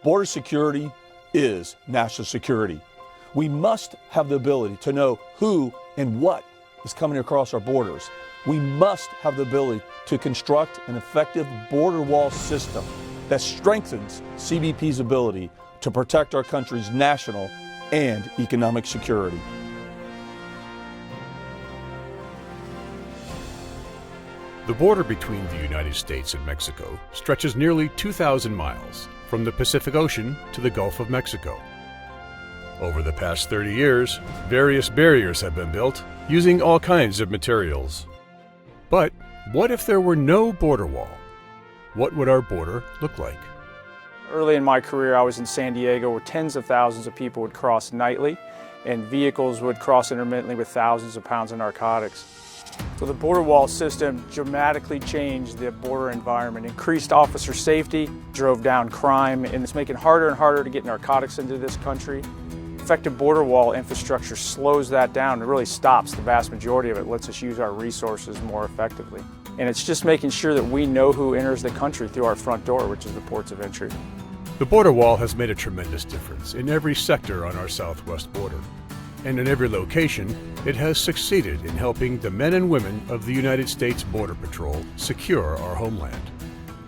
Border security is national security. We must have the ability to know who and what is coming across our borders. We must have the ability to construct an effective border wall system that strengthens CBP's ability to protect our country's national and economic security. The border between the United States and Mexico stretches nearly 2,000 miles, from the Pacific Ocean to the Gulf of Mexico. Over the past 30 years, various barriers have been built using all kinds of materials. But what if there were no border wall? What would our border look like? Early in my career, I was in San Diego where tens of thousands of people would cross nightly, and vehicles would cross intermittently with thousands of pounds of narcotics. So the border wall system dramatically changed the border environment, increased officer safety, drove down crime, and it's making it harder and harder to get narcotics into this country. Effective border wall infrastructure slows that down and really stops the vast majority of it, lets us use our resources more effectively. And it's just making sure that we know who enters the country through our front door, which is the ports of entry. The border wall has made a tremendous difference in every sector on our southwest border. And in every location, it has succeeded in helping the men and women of the United States Border Patrol secure our homeland.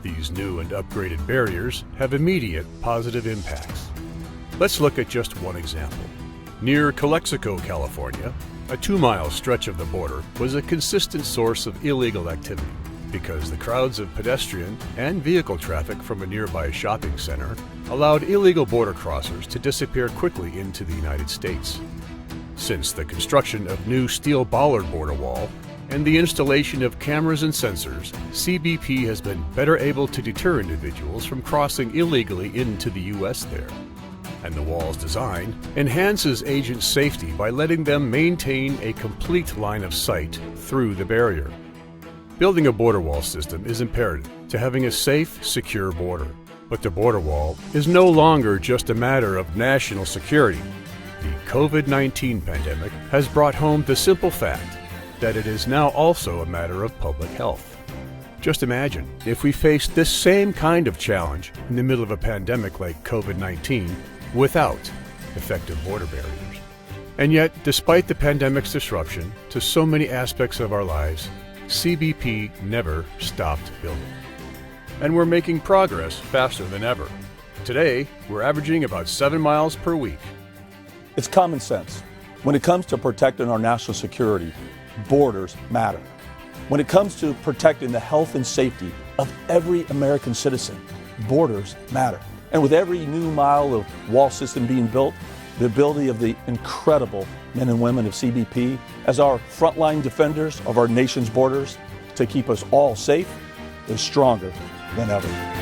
These new and upgraded barriers have immediate positive impacts. Let's look at just one example. Near Calexico, California, a 2-mile stretch of the border was a consistent source of illegal activity because the crowds of pedestrian and vehicle traffic from a nearby shopping center allowed illegal border crossers to disappear quickly into the United States. Since the construction of new steel bollard border wall and the installation of cameras and sensors, CBP has been better able to deter individuals from crossing illegally into the U.S. there. And the wall's design enhances agents' safety by letting them maintain a complete line of sight through the barrier. Building a border wall system is imperative to having a safe, secure border. But the border wall is no longer just a matter of national security. The COVID-19 pandemic has brought home the simple fact that it is now also a matter of public health. Just imagine if we faced this same kind of challenge in the middle of a pandemic like COVID-19 without effective border barriers. And yet, despite the pandemic's disruption to so many aspects of our lives, CBP never stopped building. And we're making progress faster than ever. Today, we're averaging about 7 miles per week. It's common sense. When it comes to protecting our national security, borders matter. When it comes to protecting the health and safety of every American citizen, borders matter. And with every new mile of wall system being built, the ability of the incredible men and women of CBP as our frontline defenders of our nation's borders to keep us all safe is stronger than ever.